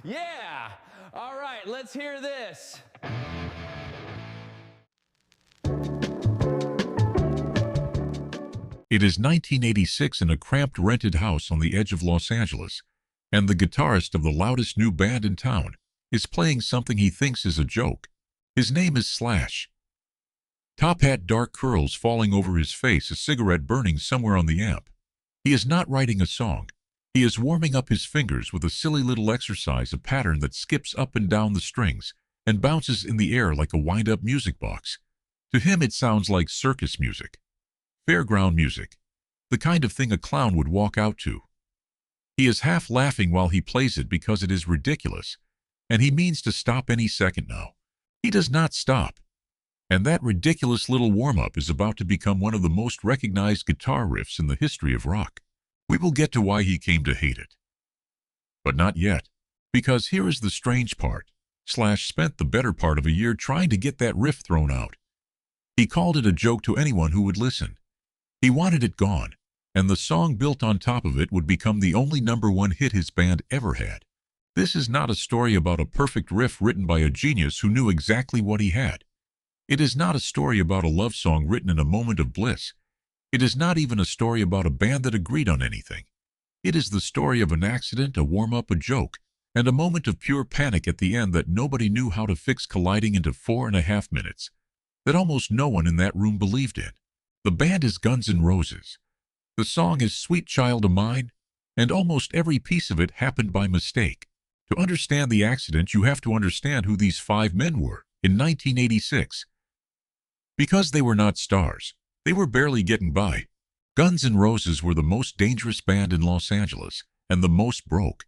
Yeah! All right, let's hear this. It is 1986 in a cramped rented house on the edge of Los Angeles, and the guitarist of the loudest new band in town is playing something he thinks is a joke. His name is Slash. Top hat, dark curls falling over his face, a cigarette burning somewhere on the amp. He is not writing a song. He is warming up his fingers with a silly little exercise, a pattern that skips up and down the strings and bounces in the air like a wind-up music box. To him it sounds like circus music. Fairground music. The kind of thing a clown would walk out to. He is half laughing while he plays it because it is ridiculous, and he means to stop any second now. He does not stop. And that ridiculous little warm-up is about to become one of the most recognized guitar riffs in the history of rock. We will get to why he came to hate it. But not yet, because here is the strange part. Slash spent the better part of a year trying to get that riff thrown out. He called it a joke to anyone who would listen. He wanted it gone, and the song built on top of it would become the only #1 hit his band ever had. This is not a story about a perfect riff written by a genius who knew exactly what he had. It is not a story about a love song written in a moment of bliss. It is not even a story about a band that agreed on anything. It is the story of an accident, a warm-up, a joke, and a moment of pure panic at the end that nobody knew how to fix, colliding into 4.5 minutes that almost no one in that room believed in. The band is Guns N' Roses. The song is Sweet Child O' Mine, and almost every piece of it happened by mistake. To understand the accident, you have to understand who these 5 men were in 1986. Because they were not stars, they were barely getting by. Guns N' Roses were the most dangerous band in Los Angeles, and the most broke.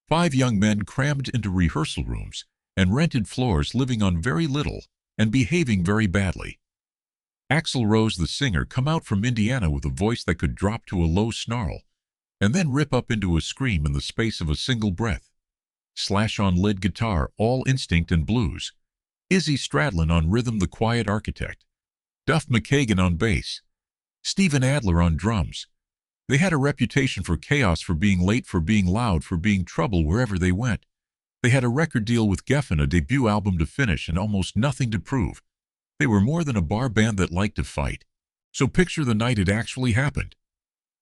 5 young men crammed into rehearsal rooms and rented floors, living on very little and behaving very badly. Axl Rose, the singer, come out from Indiana with a voice that could drop to a low snarl and then rip up into a scream in the space of a single breath. Slash on lead guitar, all instinct and blues. Izzy Stradlin on rhythm, the quiet architect. Duff McKagan on bass. Steven Adler on drums. They had a reputation for chaos, for being late, for being loud, for being trouble wherever they went. They had a record deal with Geffen, a debut album to finish, and almost nothing to prove. They were more than a bar band that liked to fight. So picture the night it actually happened.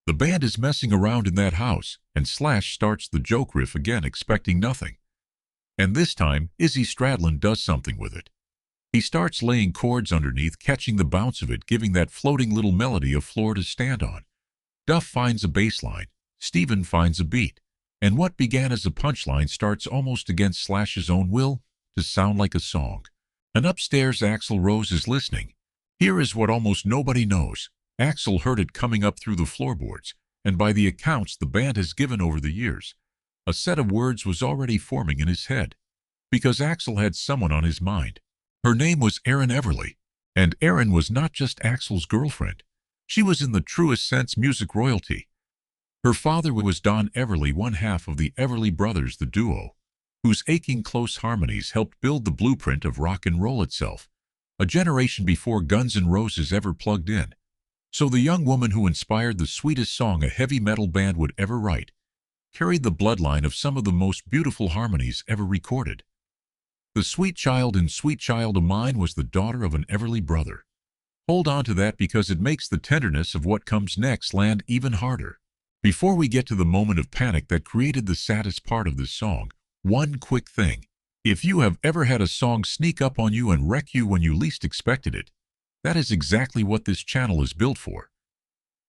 The band is messing around in that house, and Slash starts the joke riff again, expecting nothing. And this time, Izzy Stradlin does something with it. He starts laying chords underneath, catching the bounce of it, giving that floating little melody a floor to stand on. Duff finds a bass line. Steven finds a beat. And what began as a punchline starts, almost against Slash's own will, to sound like a song. And upstairs, Axl Rose is listening. Here is what almost nobody knows. Axl heard it coming up through the floorboards, and by the accounts the band has given over the years, a set of words was already forming in his head, because Axl had someone on his mind. Her name was Erin Everly, and Erin was not just Axl's girlfriend. She was, in the truest sense, music royalty. Her father was Don Everly, one half of the Everly Brothers, the duo, whose aching close harmonies helped build the blueprint of rock and roll itself, a generation before Guns N' Roses ever plugged in. So the young woman who inspired the sweetest song a heavy metal band would ever write carried the bloodline of some of the most beautiful harmonies ever recorded. The sweet child in Sweet Child O' Mine was the daughter of an Everly brother. Hold on to that, because it makes the tenderness of what comes next land even harder. Before we get to the moment of panic that created the saddest part of this song, one quick thing. If you have ever had a song sneak up on you and wreck you when you least expected it, that is exactly what this channel is built for.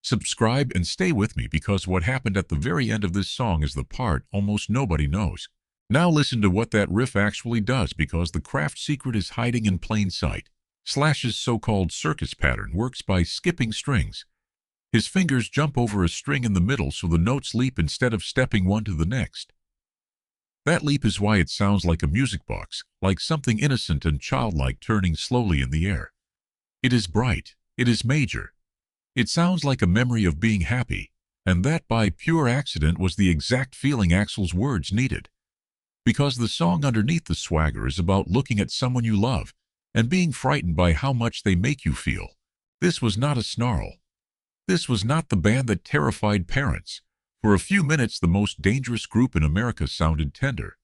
Subscribe and stay with me, because what happened at the very end of this song is the part almost nobody knows. Now listen to what that riff actually does, because the craft secret is hiding in plain sight. Slash's so-called circus pattern works by skipping strings. His fingers jump over a string in the middle so the notes leap instead of stepping one to the next. That leap is why it sounds like a music box, like something innocent and childlike turning slowly in the air. It is bright. It is major. It sounds like a memory of being happy, and that by pure accident was the exact feeling Axl's words needed. Because the song underneath the swagger is about looking at someone you love and being frightened by how much they make you feel. This was not a snarl. This was not the band that terrified parents, For a few minutes, the most dangerous group in America sounded tender,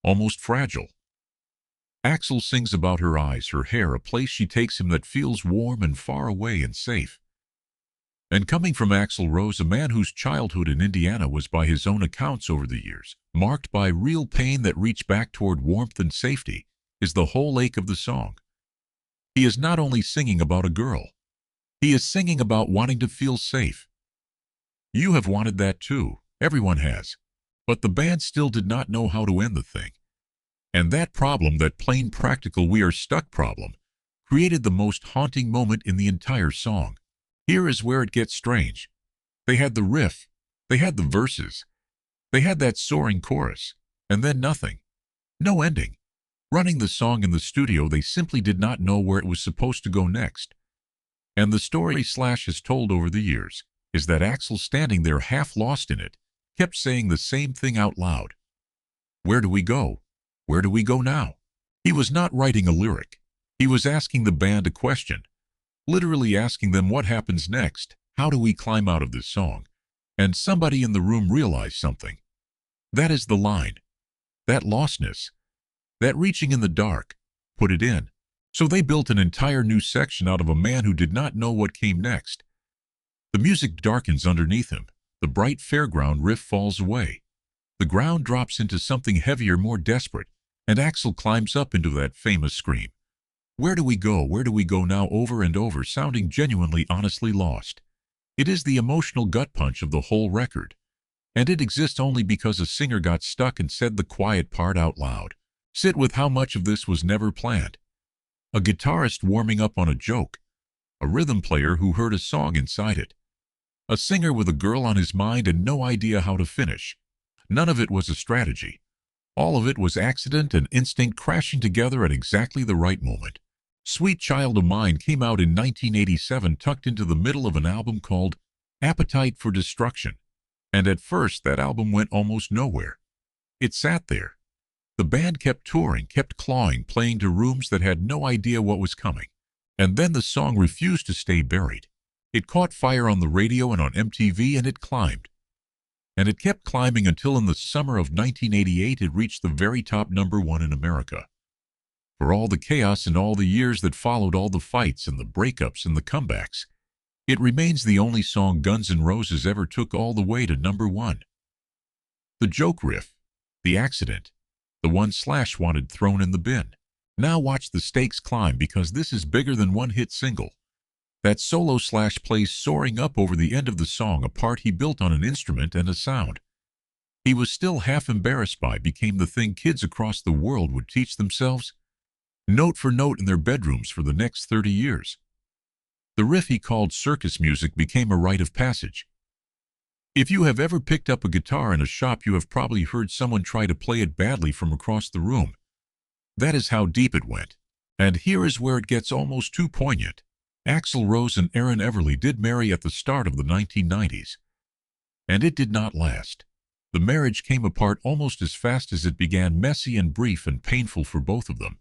almost fragile. Axl sings about her eyes, her hair, a place she takes him that feels warm and far away and safe. And coming from Axl Rose, a man whose childhood in Indiana was, by his own accounts over the years, marked by real pain that reached back toward warmth and safety, is the whole ache of the song. He is not only singing about a girl. He is singing about wanting to feel safe. You have wanted that too. Everyone has. But the band still did not know how to end the thing. And that problem, that plain practical we are stuck problem, created the most haunting moment in the entire song. Here is where it gets strange. They had the riff, they had the verses, they had that soaring chorus, and then nothing. No ending. Running the song in the studio, they simply did not know where it was supposed to go next. And the story Slash has told over the years is that Axl, standing there half lost in it, kept saying the same thing out loud. Where do we go? Where do we go now? He was not writing a lyric. He was asking the band a question, literally asking them what happens next. How do we climb out of this song? And somebody in the room realized something. That is the line. That lostness. That reaching in the dark. Put it in. So they built an entire new section out of a man who did not know what came next. The music darkens underneath him. The bright fairground riff falls away. The ground drops into something heavier, more desperate, and Axl climbs up into that famous scream. Where do we go? Where do we go now? Over and over, sounding genuinely, honestly lost. It is the emotional gut punch of the whole record. And it exists only because a singer got stuck and said the quiet part out loud. Sit with how much of this was never planned. A guitarist warming up on a joke. A rhythm player who heard a song inside it. A singer with a girl on his mind and no idea how to finish. None of it was a strategy. All of it was accident and instinct crashing together at exactly the right moment. Sweet Child of Mine came out in 1987, tucked into the middle of an album called Appetite for Destruction. And at first that album went almost nowhere. It sat there. The band kept touring, kept clawing, playing to rooms that had no idea what was coming. And then the song refused to stay buried. It caught fire on the radio and on MTV, and it climbed. And it kept climbing until in the summer of 1988 it reached the very top #1 in America. For all the chaos and all the years that followed, all the fights and the breakups and the comebacks, it remains the only song Guns N' Roses ever took all the way to #1. The joke riff, the accident, the one Slash wanted thrown in the bin. Now watch the stakes climb, because this is bigger than one hit single. That solo Slash plays soaring up over the end of the song, a part he built on an instrument and a sound he was still half embarrassed by, became the thing kids across the world would teach themselves, note for note, in their bedrooms for the next 30 years. The riff he called circus music became a rite of passage. If you have ever picked up a guitar in a shop, you have probably heard someone try to play it badly from across the room. That is how deep it went. And here is where it gets almost too poignant. Axl Rose and Erin Everly did marry at the start of the 1990s. And it did not last. The marriage came apart almost as fast as it began, messy and brief and painful for both of them.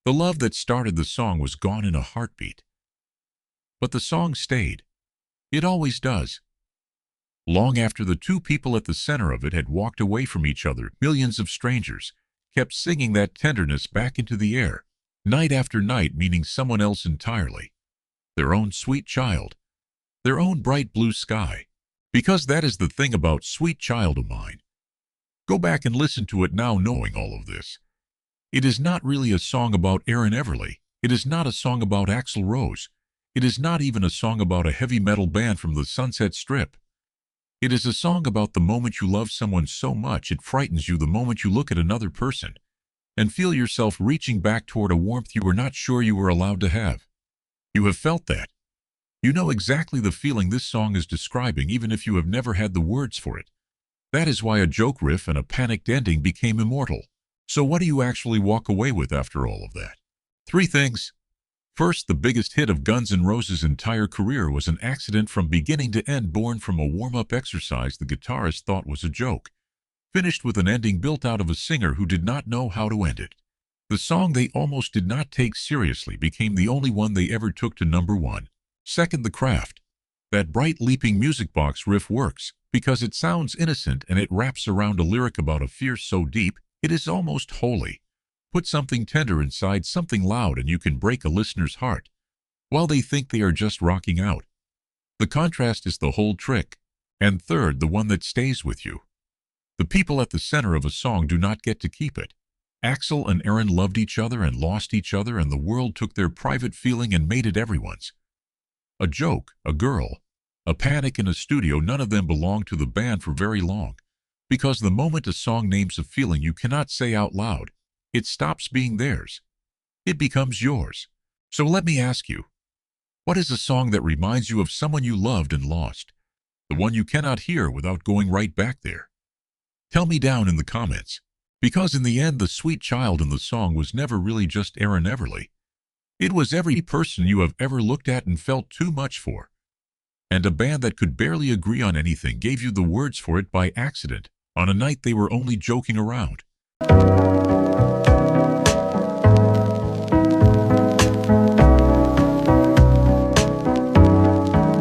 The love that started the song was gone in a heartbeat. But the song stayed. It always does. Long after the two people at the center of it had walked away from each other, millions of strangers kept singing that tenderness back into the air, night after night, meaning someone else entirely. Their own sweet child. Their own bright blue sky. Because that is the thing about Sweet Child of Mine. Go back and listen to it now, knowing all of this. It is not really a song about Erin Everly. It is not a song about Axl Rose. It is not even a song about a heavy metal band from the Sunset Strip. It is a song about the moment you love someone so much it frightens you, the moment you look at another person and feel yourself reaching back toward a warmth you were not sure you were allowed to have. You have felt that. You know exactly the feeling this song is describing, even if you have never had the words for it. That is why a joke riff and a panicked ending became immortal. So what do you actually walk away with after all of that? 3 things. First, the biggest hit of Guns N' Roses' entire career was an accident from beginning to end, born from a warm-up exercise the guitarist thought was a joke, finished with an ending built out of a singer who did not know how to end it. The song they almost did not take seriously became the only one they ever took to #1. Second, the craft. That bright leaping music box riff works because it sounds innocent and it wraps around a lyric about a fear so deep it is almost holy. Put something tender inside something loud and you can break a listener's heart while they think they are just rocking out. The contrast is the whole trick. And third, the one that stays with you. The people at the center of a song do not get to keep it. Axl and Erin loved each other and lost each other, and the world took their private feeling and made it everyone's. A joke, a girl, a panic in a studio, none of them belonged to the band for very long. Because the moment a song names a feeling you cannot say out loud, it stops being theirs. It becomes yours. So let me ask you, what is a song that reminds you of someone you loved and lost? The one you cannot hear without going right back there? Tell me down in the comments. Because in the end, the sweet child in the song was never really just Erin Everly. It was every person you have ever looked at and felt too much for. And a band that could barely agree on anything gave you the words for it by accident, on a night they were only joking around.